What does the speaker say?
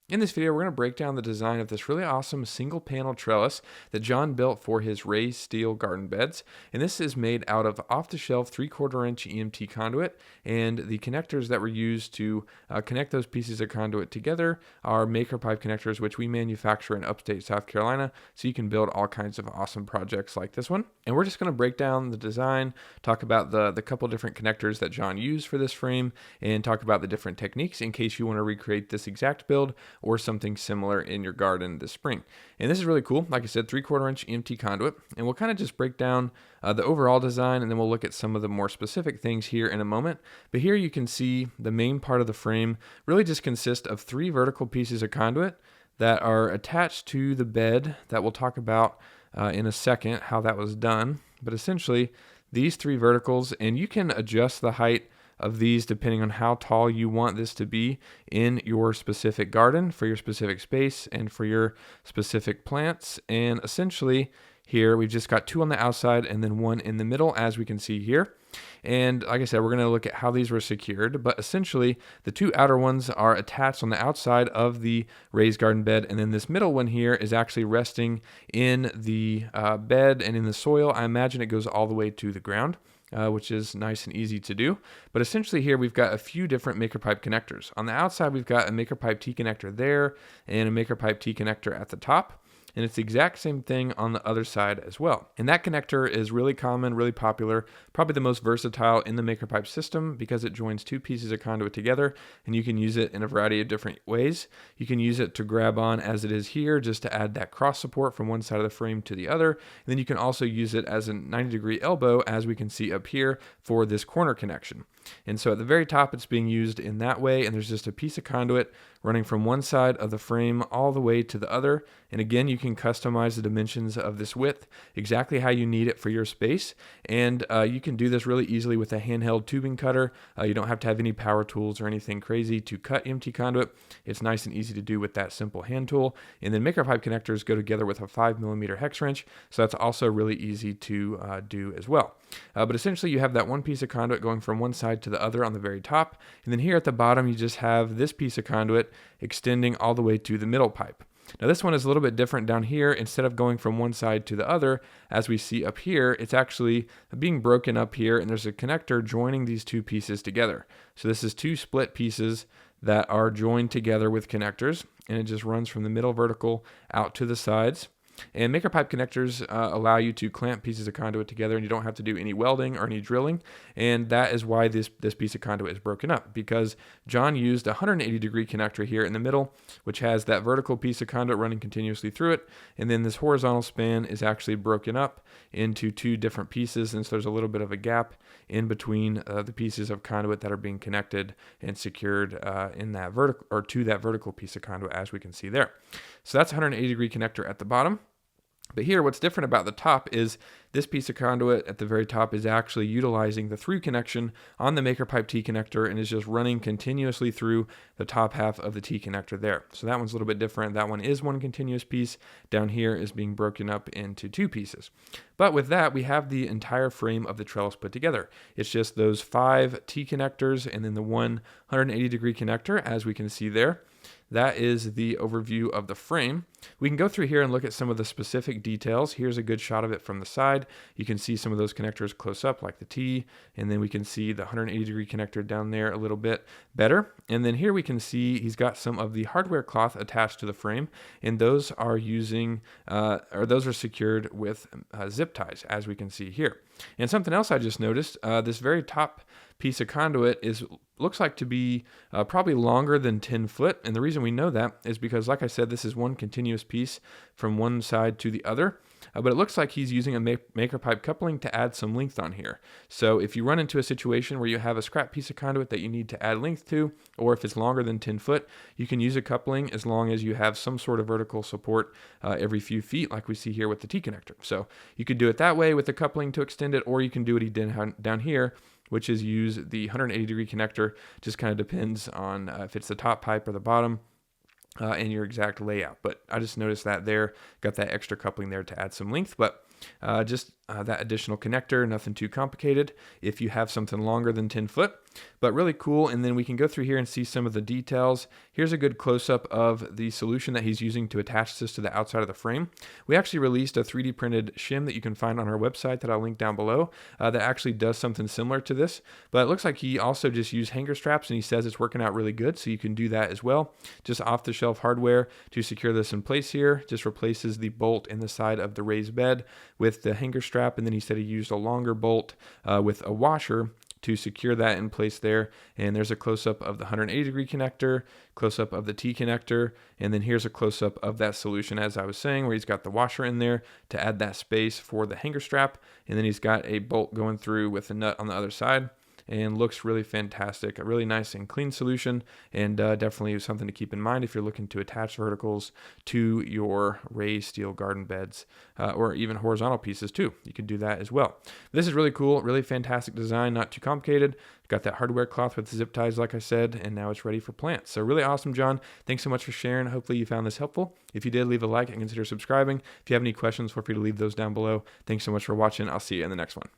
In this video, we're going to break down the design of this really awesome single panel trellis that John built for his raised steel garden beds. And this is made out of off-the-shelf 3/4 inch EMT conduit. And the connectors that were used to connect those pieces of conduit together are maker pipe connectors, which we manufacture in upstate South Carolina. So you can build all kinds of awesome projects like this one. And we're just going to break down the design, talk about the couple different connectors that John used for this frame, and talk about the different techniques in case you want to recreate this exact build or something similar in your garden this spring. And this is really cool. Like I said, 3/4 inch EMT conduit. And we'll kind of just break down the overall design, and then we'll look at some of the more specific things here in a moment. But here you can see the main part of the frame really just consists of 3 vertical pieces of conduit that are attached to the bed that we'll talk about in a second how that was done. But essentially, these 3 verticals, and you can adjust the height of these depending on how tall you want this to be in your specific garden for your specific space and for your specific plants. And essentially here we've just got 2 on the outside and then 1 in the middle, as we can see here. And like I said, we're going to look at how these were secured, but essentially the 2 outer ones are attached on the outside of the raised garden bed, and then this middle one here is actually resting in the bed and in the soil. I imagine it goes all the way to the ground. Which is nice and easy to do. But essentially here we've got a few different maker pipe connectors. On the outside we've got a maker pipe T connector there and a maker pipe T connector at the top. And it's the exact same thing on the other side as well. And that connector is really common, really popular, probably the most versatile in the maker pipe system because it joins 2 pieces of conduit together, and you can use it in a variety of different ways. You can use it to grab on as it is here, just to add that cross support from one side of the frame to the other. And then you can also use it as a 90-degree elbow, as we can see up here, for this corner connection. And so at the very top, it's being used in that way, and there's just a piece of conduit running from one side of the frame all the way to the other. And again, you can customize the dimensions of this width exactly how you need it for your space. And you can do this really easily with a handheld tubing cutter. You don't have to have any power tools or anything crazy to cut empty conduit. It's nice and easy to do with that simple hand tool. And then maker pipe connectors go together with a 5mm hex wrench, so that's also really easy to do as well. But essentially you have that one piece of conduit going from one side to the other on the very top, and then here at the bottom you just have this piece of conduit extending all the way to the middle pipe. Now this one is a little bit different down here. Instead of going from one side to the other, as we see up here, it's actually being broken up here, and there's a connector joining these 2 pieces together. So this is 2 split pieces that are joined together with connectors, and it just runs from the middle vertical out to the sides. And maker pipe connectors allow you to clamp pieces of conduit together, and you don't have to do any welding or any drilling. And that is why this piece of conduit is broken up, because John used a 180-degree connector here in the middle, which has that vertical piece of conduit running continuously through it. And then this horizontal span is actually broken up into 2 different pieces, and so there's a little bit of a gap in between the pieces of conduit that are being connected and secured in that vertical, or to that vertical piece of conduit, as we can see there. So that's a 180-degree connector at the bottom. But here, what's different about the top is this piece of conduit at the very top is actually utilizing the through connection on the maker pipe T connector and is just running continuously through the top half of the T connector there. So that one's a little bit different. That one is one continuous piece. Down here is being broken up into 2 pieces. But with that, we have the entire frame of the trellis put together. It's just those 5 T connectors and then the one 180-degree connector, as we can see there. That is the overview of the frame. We can go through here and look at some of the specific details. Here's a good shot of it from the side. You can see some of those connectors close up, like the T, and then we can see the 180-degree connector down there a little bit better. And then here we can see he's got some of the hardware cloth attached to the frame, and those are those are secured with zip ties, as we can see here. And something else I just noticed, this very top piece of conduit looks like to be probably longer than 10 foot. And the reason we know that is because, like I said, this is one continuous piece from one side to the other. But it looks like he's using a maker pipe coupling to add some length on here. So if you run into a situation where you have a scrap piece of conduit that you need to add length to, or if it's longer than 10 foot, you can use a coupling as long as you have some sort of vertical support every few feet, like we see here with the T connector. So you could do it that way with the coupling to extend it, or you can do what he did down here, which is use the 180-degree connector. Just kind of depends on if it's the top pipe or the bottom. And your exact layout. But I just noticed that there, got that extra coupling there to add some length. But just that additional connector, nothing too complicated if you have something longer than 10 foot, but really cool. And then we can go through here and see some of the details. Here's a good close-up of the solution that he's using to attach this to the outside of the frame. We actually released a 3D printed shim that you can find on our website that I'll link down below that actually does something similar to this, but it looks like he also just used hanger straps, and he says it's working out really good, so you can do that as well. Just off-the-shelf hardware to secure this in place here. Just replaces the bolt in the side of the raised bed with the hanger strap, and then he said he used a longer bolt with a washer to secure that in place there. And there's a close-up of the 180-degree connector, close-up of the T connector, and then here's a close-up of that solution, as I was saying, where he's got the washer in there to add that space for the hanger strap, and then he's got a bolt going through with a nut on the other side. And looks really fantastic. A really nice and clean solution, and definitely something to keep in mind if you're looking to attach verticals to your raised steel garden beds or even horizontal pieces too. You could do that as well. This is really cool, really fantastic design, not too complicated. Got that hardware cloth with zip ties, like I said, and now it's ready for plants. So really awesome, John. Thanks so much for sharing. Hopefully you found this helpful. If you did, leave a like and consider subscribing. If you have any questions, feel free to leave those down below. Thanks so much for watching. I'll see you in the next one.